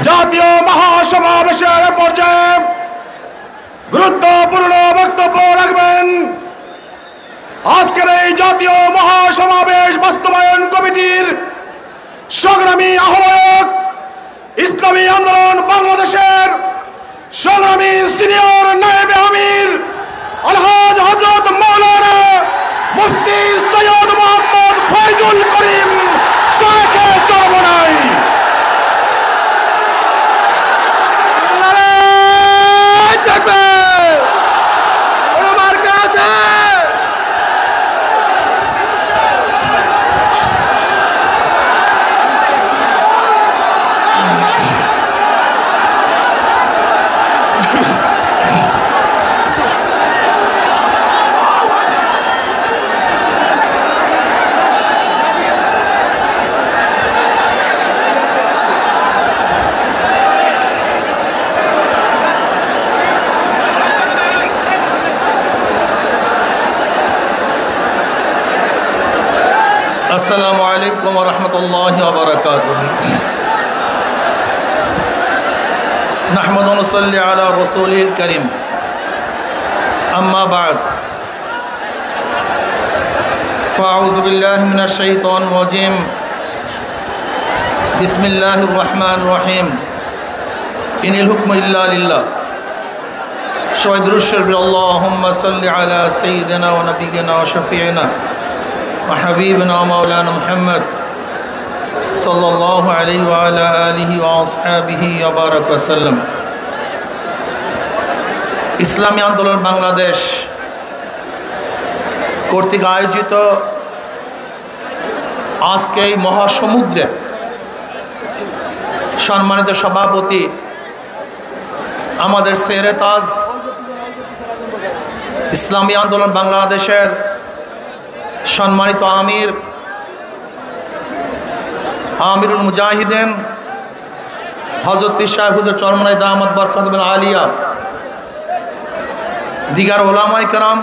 জাতীয় মহাসমাবেশের পর্যায়ে গুরুত্বপূর্ণ বক্তব্য রাখবেন আজকের এই জাতীয় মহাসমাবেশ বাস্তবায়ন কমিটির সংগ্রামী আহ্বায়ক, ইসলামী আন্দোলন বাংলাদেশের সংগ্রামী সিনিয়র নায়েবে আমির আলহাজ হযরত মাওলানা মুফতি সৈয়দ মোহাম্মদ ফয়জুল করিম শাইখে চরমনাই। আসসালামু আলাইকুম ওয়া রাহমাতুল্লাহি ওয়া বারাকাতুহু। নাহমাদু ওয়া নুসাল্লি আলা রাসূলিল কারীম। আম্মা বা'দ। ফাআউযু বিল্লাহি মিনাশ শাইতানির রাজীম। বিসমিল্লাহির রাহমানির রহিম। ইনিল হুকমু ইল্লা লিল্লাহ। সবাই দুরূদ শরীফ আল্লাহুম্মা সাল্লি আলা সাইয়্যিদিনা ওয়া নাবিয়িনা ওয়া শাফিঈনা وحبيبنا مولانا محمد صلى الله عليه وعلى آله وأصحابه وبارك وسلم। ইসলামী আন্দোলন বাংলাদেশ কর্তৃক আয়োজিত আজকে এই মহাসমুদ্রে সম্মানিত সভাপতি আমাদের শেরে তাজ ইসলামী আন্দোলন বাংলাদেশের সম্মানিত আমিরুল মুজাহিদিন হযরত পীর সাহেব হুজুর চরমনাই দামাত বরকাতুল আলিয়া, দিগার ওলামায়ে কেরাম,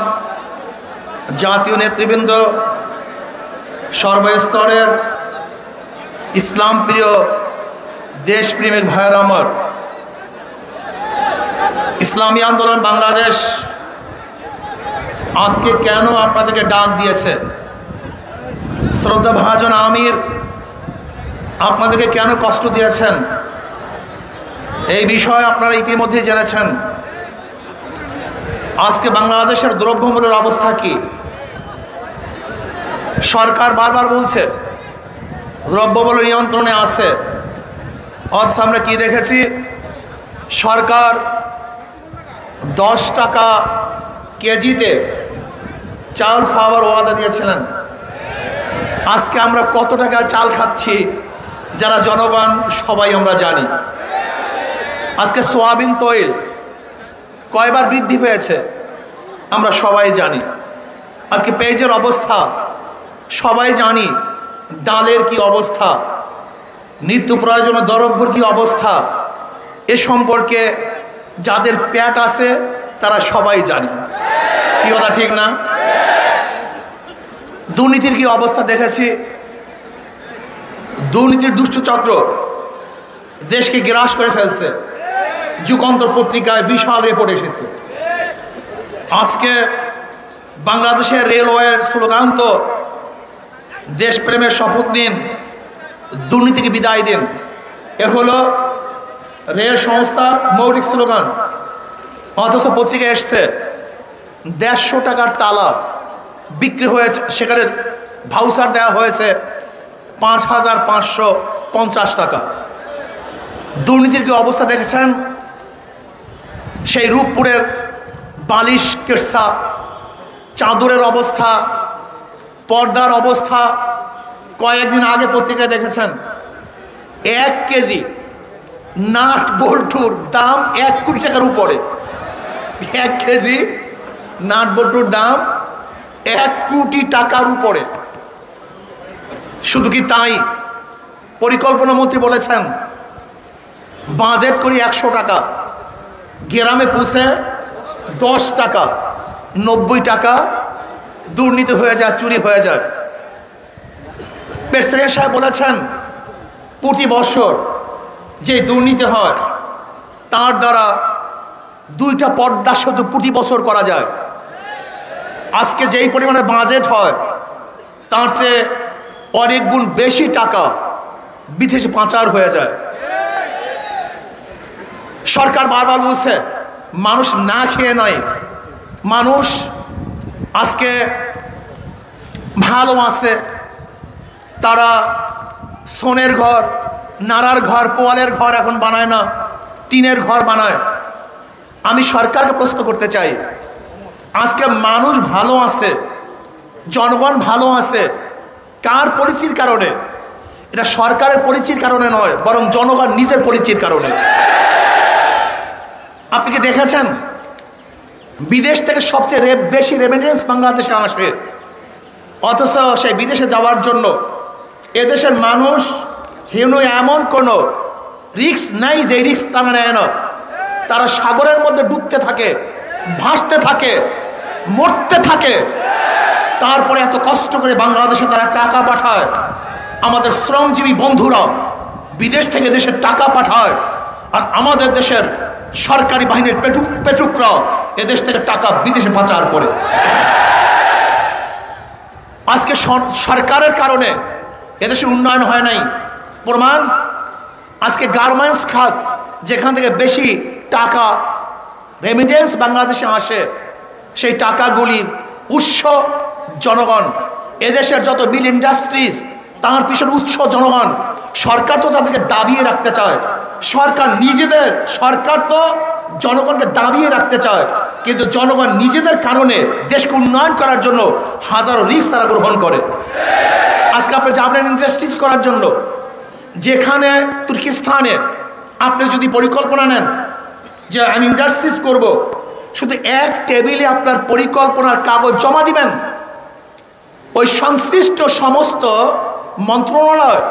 জাতীয় নেতৃবৃন্দ, সর্বস্তরের ইসলাম প্রিয় দেশপ্রেমিক ভাইয়ের আমার, ইসলামী আন্দোলন বাংলাদেশ আজকে কেন আপনাদেরকে ডাক দিয়েছে, শ্রদ্ধা ভাজন আমির আপনাদেরকে কেন কষ্ট দিয়েছেন, এই বিষয়ে আপনারা ইতিমধ্যে জেনেছেন। আজকে বাংলাদেশের দ্রব্যমূল্যের অবস্থা কি? সরকার বারবার বলছে দ্রব্যমূল্য নিয়ন্ত্রণে আছে, অথচ আমরা কি দেখেছি, সরকার 10 টাকা কেজিতে চাল খাওয়ার ওয়াদা দিয়েছিলেন। আজকে আমরা কত টাকা চাল খাচ্ছি যারা জনগণ সবাই আমরা জানি। আজকে সোয়াবিন তৈল কয়বার বৃদ্ধি পেয়েছে আমরা সবাই জানি। আজকে পেঁয়াজের অবস্থা সবাই জানি, ডালের কি অবস্থা, নিত্য প্রয়োজনীয় দ্রব্যের কি অবস্থা, এ সম্পর্কে যাদের পেট আছে তারা সবাই জানি। কি কথা ঠিক না? দুর্নীতির কি অবস্থা দেখেছি, দুর্নীতির দুষ্ট চক্র দেশকে গ্রাস করে ফেলছে। যুগান্তর পত্রিকায় বিশাল রিপোর্ট এসেছে। আজকে বাংলাদেশের রেলওয়ের স্লোগান তো দেশপ্রেমের শপথ নিন, দুর্নীতিকে বিদায় দিন। এ হলো রেল সংস্থার মৌলিক স্লোগান। অথচ পত্রিকায় এসছে 150 টাকার তালা বিক্রি হয়েছে, সেখানে ভাউচার দেওয়া হয়েছে 5550 টাকা। দুর্নীতির কি অবস্থা দেখেছেন? সেই রূপপুরের বালিশ কেরসা চাদরের অবস্থা, পর্দার অবস্থা কয়েকদিন আগে পত্রিকায় দেখেছেন। 1 কেজি নাট বল্টুর দাম 1 কোটি টাকার উপরে। 1 কেজি নাট বল্টুর দাম 1 কোটি টাকার উপরে। শুধু কি তাই, পরিকল্পনা মন্ত্রী বলেছেন বাজেট করি 100 টাকা, গ্রামে পৌঁছে 10 টাকা, 90 টাকা দুর্নীতি হয়ে যায়, চুরি হয়ে যায়। প্রেসিডেন্ট সাহেব বলেছেন প্রতি বছর যে দুর্নীতি হয় তার দ্বারা 2টা পদ্মা সেতু প্রতি বছর করা যায়। আজকে যেই পরিমাণে বাজেট হয় তার চেয়ে অনেক গুণ বেশি টাকা বিদেশে পাচার হয়ে যায়। সরকার বারবার বলছে মানুষ না খেয়ে নয়, মানুষ আজকে ভালো আছে, তারা সোনের ঘর, নাড়ার ঘর, পোয়ালের ঘর এখন বানায় না, টিনের ঘর বানায়। আমি সরকারকে প্রশ্ন করতে চাই, আজকে মানুষ ভালো আছে, জনগণ ভালো আছে, কার পলিসির কারণে? এটা সরকারের পলিসির কারণে নয়, বরং জনগণ নিজের পলিসির কারণে। আপনি কি দেখেছেন বিদেশ থেকে সবচেয়ে বেশি রেমিটেন্স বাংলাদেশে আসে, অথচ সেই বিদেশে যাওয়ার জন্য এদেশের মানুষ এমন কোনো রিস্ক নাই যে রিস্ক তারা নেয় না। তারা সাগরের মধ্যে ডুবতে থাকে, ভাসতে থাকে, মরতে থাকে, তারপরে এত কষ্ট করে বাংলাদেশে তারা টাকা পাঠায়। আমাদের শ্রমজীবী বন্ধুরা বিদেশ থেকে দেশের টাকা পাঠায়, আর আমাদের দেশের সরকারি বাহিনীর পেটুকরা এদেশ থেকে টাকা বিদেশে পাচার করে। আজকে সরকারের কারণে এদেশের উন্নয়ন হয় নাই। প্রমাণ আজকে গার্মেন্টস খাত, যেখান থেকে বেশি টাকা রেমিটেন্স বাংলাদেশে আসে, সেই টাকাগুলির উৎস জনগণ। এদেশের যত মিল ইন্ডাস্ট্রিজ, তার পিছনে উৎস জনগণ। সরকার তো তাদেরকে দাবিয়ে রাখতে চায়, সরকার তো জনগণকে দাবিয়ে রাখতে চায়, কিন্তু জনগণ নিজেদের কারণে দেশকে উন্নয়ন করার জন্য হাজারো রিস্ক তারা গ্রহণ করে। আজকে আপনি যাবেন ইন্ডাস্ট্রিজ করার জন্য, যেখানে তুর্কিস্তানে আপনি যদি পরিকল্পনা নেন যে আমি ইন্ডাস্ট্রিজ করব, শুধু এক টেবিলে আপনার পরিকল্পনার কাগজ জমা দিবেন, ওই সংশ্লিষ্ট সমস্ত মন্ত্রণালয়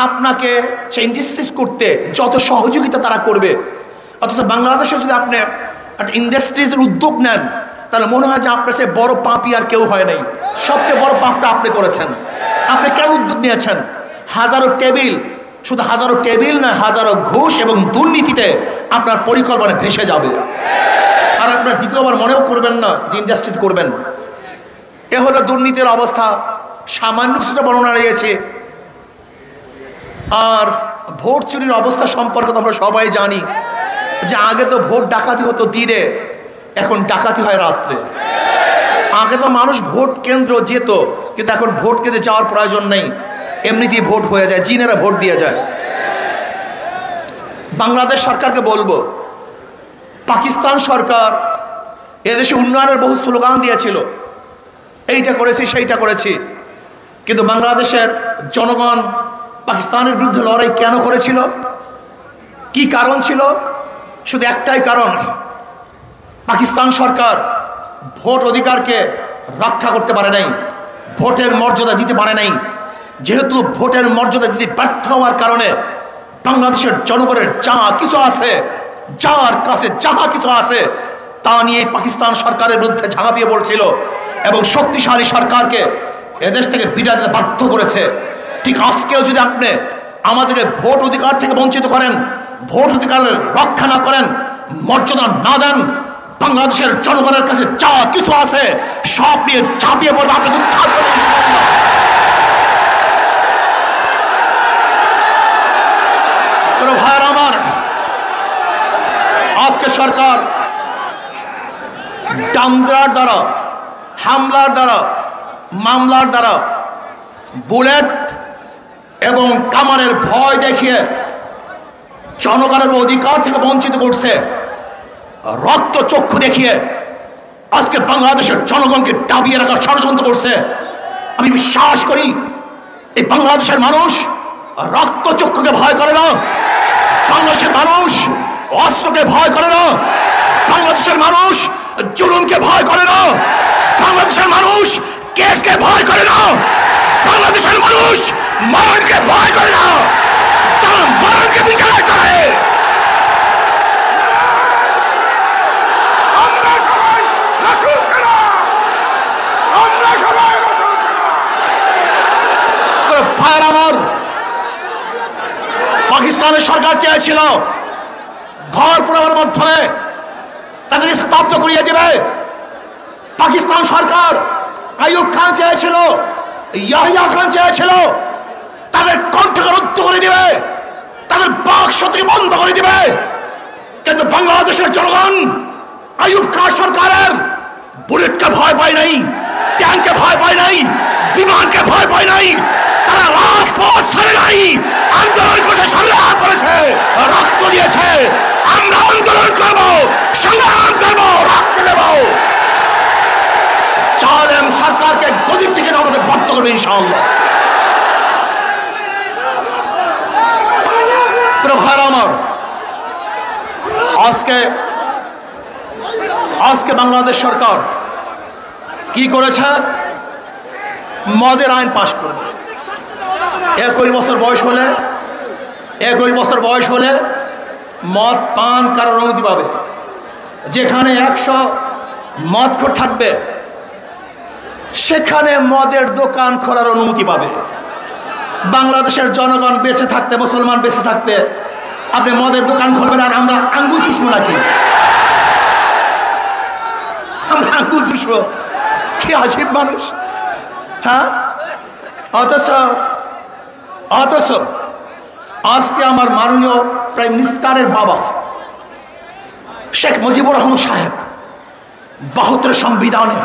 আপনাকে সেই ইন্ডাস্ট্রিজ করতে যত সহযোগিতা তারা করবে। অথচ বাংলাদেশে যদি আপনি একটা ইন্ডাস্ট্রিজের উদ্যোগ নেন, তাহলে মনে হয় যে আপনার সে বড় পাপি আর কেউ হয় নাই। সবচেয়ে বড় পাপটা আপনি করেছেন। আপনি কেন উদ্যোগ নিয়েছেন? হাজারো টেবিল, শুধু হাজারো টেবিল না, হাজারো ঘুষ এবং দুর্নীতিতে আপনার পরিকল্পনা ভেসে যাবে, আর আপনার দ্বিতীয়বার মনেও করবেন না যে ইন্ডাস্ট্রিজ করবেন। এ হলো দুর্নীতির অবস্থা। সামান্য কিছুটা বর্ণনা রয়েছে। আর ভোট চুরির অবস্থা সম্পর্কে তো আমরা সবাই জানি যে আগে তো ভোট ডাকাতি হতো দিনে, এখন ডাকাতি হয় রাত্রে। আগে তো মানুষ ভোট কেন্দ্র যেত, কিন্তু এখন ভোট কেন্দ্রে যাওয়ার প্রয়োজন নেই, এমনিতেই ভোট হয়ে যায়, জিনেরা ভোট দিয়ে যায়। বাংলাদেশ সরকারকে বলবো, পাকিস্তান সরকার এদেশে উন্নয়নের বহু স্লোগান দিয়েছিল, এইটা করেছি সেইটা করেছি, কিন্তু বাংলাদেশের জনগণ পাকিস্তানের বিরুদ্ধে লড়াই কেন করেছিল? কি কারণ ছিল? শুধু একটাই কারণ, পাকিস্তান সরকার ভোট অধিকারকে রক্ষা করতে পারে নাই, ভোটের মর্যাদা দিতে পারে নাই। যেহেতু ভোটের মর্যাদা দিতে ব্যর্থ হওয়ার কারণে বাংলাদেশের জনগণের যা কিছু আছে, যার কাছে যাহা কিছু আছে, তা নিয়ে পাকিস্তান সরকারের বিরুদ্ধে ঝাঁপিয়ে পড়ছিল এবং শক্তিশালী সরকারকে এদেশ থেকে বিদায় দিতে বাধ্য করেছে। ঠিক আজকেও যদি আপনি আমাদেরকে ভোট অধিকার থেকে বঞ্চিত করেন, ভোট অধিকার রক্ষা না করেন, মর্যাদা না দেন, বাংলাদেশের জনগণের কাছে যা কিছু আছে সব নিয়ে ঝাঁপিয়ে পড়বে। আপনি ভাইয়ের আমার, আজকে সরকার ডান্ডার দ্বারা, হামলার দ্বারা, মামলার দ্বারা, বুলেট এবং কামানের ভয় দেখিয়ে জনগণের অধিকার থেকে বঞ্চিত করছে, রক্ত চক্ষু দেখিয়ে আজকে বাংলাদেশের জনগণকে দাবিয়ে রাখার ষড়যন্ত্র করছে। আমি বিশ্বাস করি এই বাংলাদেশের মানুষ রক্ত চক্ষুকে ভয় করে না, বাংলাদেশের মানুষ অস্ত্রকে ভয় করে না, বাংলাদেশের মানুষ জুলুমকে ভয় করে না, বাংলাদেশের মানুষ কেসকে ভয় করে না, বাংলাদেশের মানুষ মরণকে ভয় করে না, তারা মরণকে বিচার করে। পাকিস্তানের সরকার সরকার চেয়েছিল ঘর পুরানোর মাধ্যমে তাদের স্তব্ধ করিয়ে দিবে। পাকিস্তান সরকার আইয়ুব খান চেয়েছিল, ইয়াহিয়া খান চেয়েছিল তাদের কণ্ঠকে রুদ্ধ করে দিবে, তাদের বাক শক্তি বন্ধ করে দিবে। কিন্তু বাংলাদেশের জনগণ আইয়ুব খান সরকারের বুলেটকে ভয় পায় নাই, ট্যাঙ্কে ভয় পায় নাই, বিমানকে ভয় পায় নাই। তারা রাজপথ ছেড়ে নাই, আন্দোলন করে সংগ্রাম করেছে, রক্ত দিয়েছে। আমরা আন্দোলন করব, সংগ্রাম করব, রক্ত দেব। জালেম সরকারকে গদি থেকে আমাদের বাধ্য করবে ইনশাআল্লাহ। আমার আজকে বাংলাদেশ সরকার কি করেছে? মদের আইন পাশ করবে। 21 বছর বয়স হলে মদ পান করার অনুমতি পাবে। যেখানে 100 মদখোর থাকবে সেখানে মদের দোকান খোলার অনুমতি পাবে। বাংলাদেশের জনগণ বেঁচে থাকতে, মুসলমান বেঁচে থাকতে আপনি মদের দোকান খুলবেন আর আমরা আঙ্গুল চুষবো নাকি? আমরা আঙ্গুল চুষবো? কি আজীব মানুষ! হ্যাঁ, অথচ আজকে আমার মাননীয় প্রাইম মিনিস্টারের বাবা শেখ মুজিবুর রহমান সাহেব 72 সংবিধানে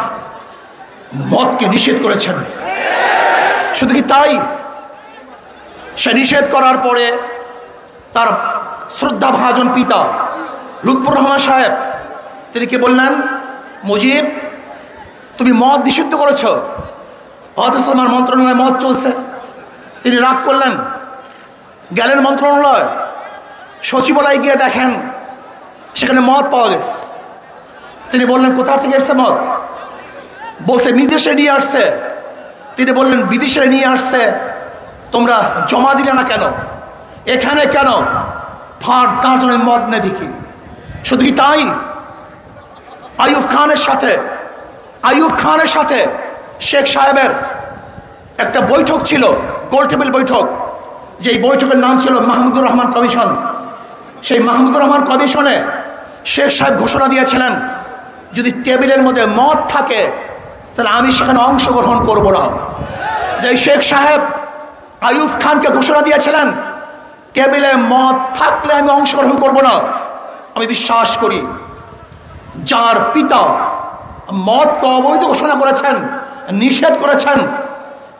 মদকে নিষেধ করেছেন। শুধু কি তাই, সে নিষেধ করার পরে তার শ্রদ্ধাভাজন পিতা লুৎফর রহমান সাহেব তিনি কি বললেন? মুজিব, তুমি মদ নিষিদ্ধ করেছ, অথচ তোমার মন্ত্রণালয়ে মদ চলছে। তিনি রাগ করলেন, গেলেন মন্ত্রণালয়, সচিবালয়ে গিয়ে দেখেন সেখানে মদ পাওয়া গেছে। তিনি বললেন, কোথা থেকে এসছে মদ? বলছে বিদেশে নিয়ে আসছে। তিনি বললেন, বিদেশে নিয়ে আসছে, তোমরা জমা দিলে না কেন? এখানে কেন? ফাঁড় তার জন্য মদ নেই দেখি। শুধু কি তাই, আইয়ুব খানের সাথে শেখ সাহেবের একটা বৈঠক ছিল, গোল টেবিল বৈঠক। যেই বৈঠকের নাম ছিল মাহমুদুর রহমান কমিশন। সেই মাহমুদুর রহমান কমিশনে শেখ সাহেব ঘোষণা দিয়েছিলেন, যদি টেবিলের মধ্যে মদ থাকে তাহলে আমি সেখানে অংশগ্রহণ করব না। যে শেখ সাহেব আইয়ুব খানকে ঘোষণা দিয়েছিলেন, টেবিলে মদ থাকলে আমি অংশগ্রহণ করব না। আমি বিশ্বাস করি যার পিতা মদকে অবৈধ ঘোষণা করেছেন, নিষেধ করেছেন,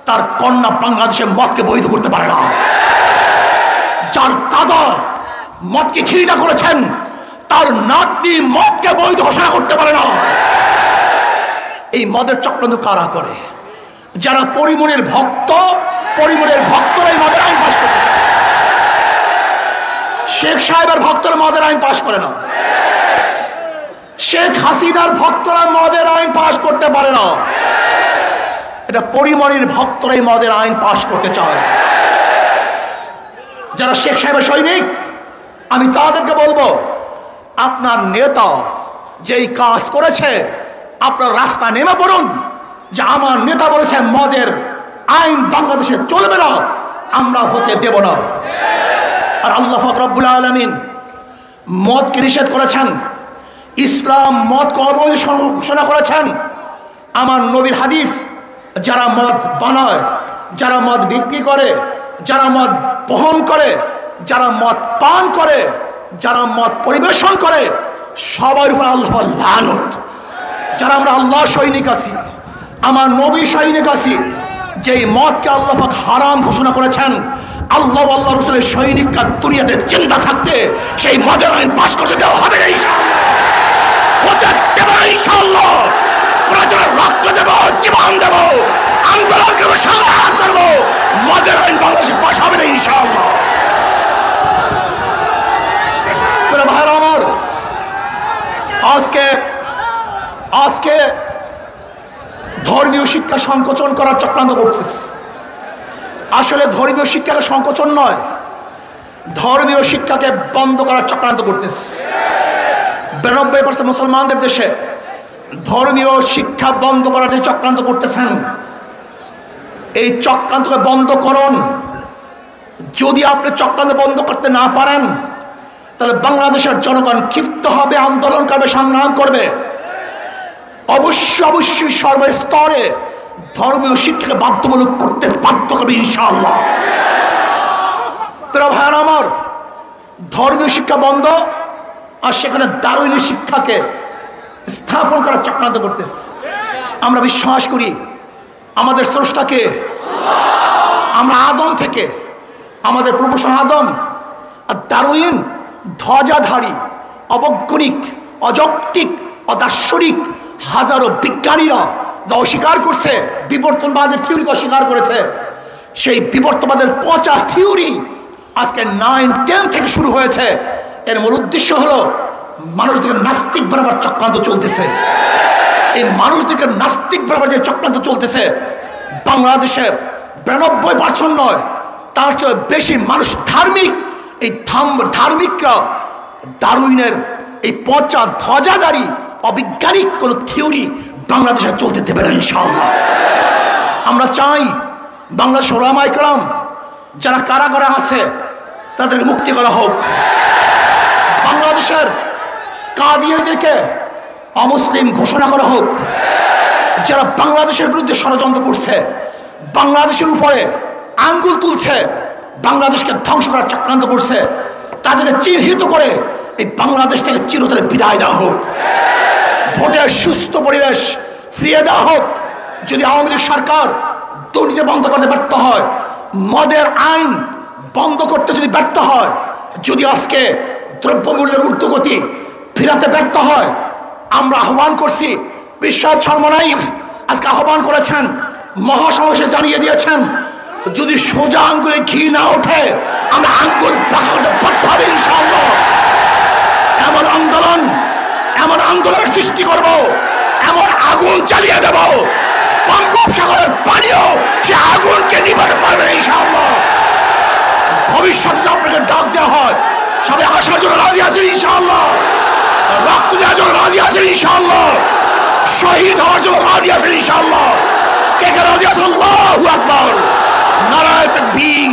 তার কন্যা বাংলাদেশে মদকে বৈধ করতে পারে না। যার দাদা মদকে ঘৃণা করেছেন, তার নাতনি মদকে বৈধ ঘোষণা করতে পারে না। এই মদের চক্রান্ত কারা করে? যারা পরিমণের ভক্তরা এই মদের আইন পাশ করতে। শেখ সাহেবের ভক্তরা মদের আইন পাশ করে না, শেখ হাসিনার ভক্তরা মদের আইন পাশ করতে পারে না। এটা পরিমণের ভক্তরাই মদের আইন পাশ করতে চায়। যারা শেখ সাহেবের সৈনিক, আমি তাদেরকে বলবো, আপনার নেতা যেই কাজ করেছে আপনার রাস্তা নেমে পড়ুন। যে আমার নেতা বলেছে মদের আইন বাংলাদেশে চলবে না, আমরা হতে দেব না। আর আল্লাহ পাক রব্বুল আলামিন মদকে নিষেধ করেছেন, ইসলাম মদকে অবৈধ ঘোষণা করেছেন। আমার নবীর হাদিস, যারা মদ বানায়, যারা মদ বিক্রি করে, যারা মদ বহন করে, যারা মদ পান করে, যারা মদ পরিবেশন করে, সবার উপর আল্লাহ লানত। যারা আমরা আল্লাহ সৈনিক আছি, আমার নবী সৈনিক আছি, যেই মদকে আল্লাহ পাক হারাম ঘোষণা করেছেন, আল্লাহ আল্লাহ রসুলের সৈনিকরা দুনিয়াতে চিন্তা থাকতে সেই মদের আইন পাশ করতে দেওয়া হবে না ইনশাআল্লাহ। রক্ত দেব, জীবন দেব, আন্দোলন করবো, সংগ্রাম করবো, মদের আইন বাংলাদেশে পাশ হবে না ইনশাআল্লাহ। ভাইরা আমার, আজকে ধর্মীয় শিক্ষা সংকোচন করার চক্রান্ত করতেছে। আসলে ধর্মীয় শিক্ষাকে সংকোচন নয়, ধর্মীয় শিক্ষাকে বন্ধ করার চক্রান্ত করতেছে। 92% মুসলমানদের দেশে ধর্মীয় শিক্ষা বন্ধ করার যে চক্রান্ত করতেছেন, এই চক্রান্তকে বন্ধ করুন। যদি আপনি চক্রান্ত বন্ধ করতে না পারেন তাহলে বাংলাদেশের জনগণ ক্ষিপ্ত হবে, আন্দোলন করবে, সংগ্রাম করবে। অবশ্যই সর্বস্তরে ধর্মীয় শিক্ষাকে বাধ্যতামূলক করতে বাধ্য করবে ইনশাআল্লাহ। প্রিয় ভাইয়ের আমার, ধর্মীয় শিক্ষা বন্ধ আর সেখানে দারুইনের শিক্ষাকে স্থাপন করার চক্রান্ত করতেছে। আমরা বিশ্বাস করি আমাদের স্রষ্টাকে, আমরা আদম থেকে, আমাদের প্রভূষণ আদম আর দারুইন ধ্বজাধারী, অবৈজ্ঞানিক, অযৌক্তিক, অদার্শনিক হাজারো বিজ্ঞানীরা যা অস্বীকার করছে, বিবর্তনবাদের থিওরিকে অস্বীকার করেছে, সেই বিবর্তনবাদের পচা থিওরি আজকে 9-10 থেকে শুরু হয়েছে। এর মূল উদ্দেশ্য হলো মানুষদেরকে নাস্তিক বরাবর চক্রান্ত চলতেছে। এই মানুষদেরকে নাস্তিক বরাবর যে চক্রান্ত চলতেছে, বাংলাদেশের 92% নয়, তার চেয়ে বেশি মানুষ ধার্মিক। এই ধার্মিকরা দারুইনের এই পচা ধ্বজাধারী অবিজ্ঞানিক কোন থিওরি বাংলাদেশে চলতে দেবে না ইনশাআল্লাহ। আমরা চাই বাংলাদেশ ওলামায়ে কেরাম যারা কারাগারে আছে তাদেরকে মুক্তি করা হোক। বাংলাদেশের কাদিয়ানদেরকে অমুসলিম ঘোষণা করা হোক। যারা বাংলাদেশের বিরুদ্ধে ষড়যন্ত্র করছে, বাংলাদেশের উপরে আঙ্গুল তুলছে, বাংলাদেশকে ধ্বংস করার চক্রান্ত করছে, তাদেরকে চিহ্নিত করে এই বাংলাদেশ থেকে চিরতরে বিদায় দেওয়া হোক। ভোটের সুস্থ পরিবেশ ফিরিয়ে দেওয়া হোক। যদি আওয়ামী লীগ সরকার দুর্নীতি বন্ধ করতে ব্যর্থ হয়, মদের আইন বন্ধ করতে যদি ব্যর্থ হয়, যদি আজকে দ্রব্যমূল্যের ঊর্ধ্বগতি ফিরাতে ব্যর্থ হয়, আমরা আহ্বান করছি, বিশ্বাস শর্মনাই আজকে আহ্বান করেছেন, মহাসমাবেশে জানিয়ে দিয়েছেন, যদি সোজা আঙ্গুলে ঘি না ওঠে আমরা আঙ্গুল বাঁকা করতে বাধ্য হবে ইনশাআল্লাহ। এমন আন্দোলনের সৃষ্টি করব, এমন আগুন চালিয়ে দেব, বঙ্গোপসাগরের পানিও সে আগুনকে নিভাতে পারবে না ইনশাআল্লাহ। ভবিষ্যতে আপনাকে ডাক দেওয়া হয়, সবাই আসার জন্য রাজি আছেন ইনশাআল্লাহ, রক্ত দেওয়ার জন্য রাজি আছেন ইনশাআল্লাহ, শহীদ হওয়ার জন্য রাজি আছেন ইনশাআল্লাহ। কে কে রাজি আছেন? আল্লাহু আকবার, নারায়ে তাকবীর।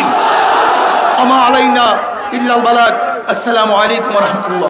আমা আলাইনা ইল্লাল বালাগ। আসসালামু আলাইকুম ওয়া রাহমাতুল্লাহ।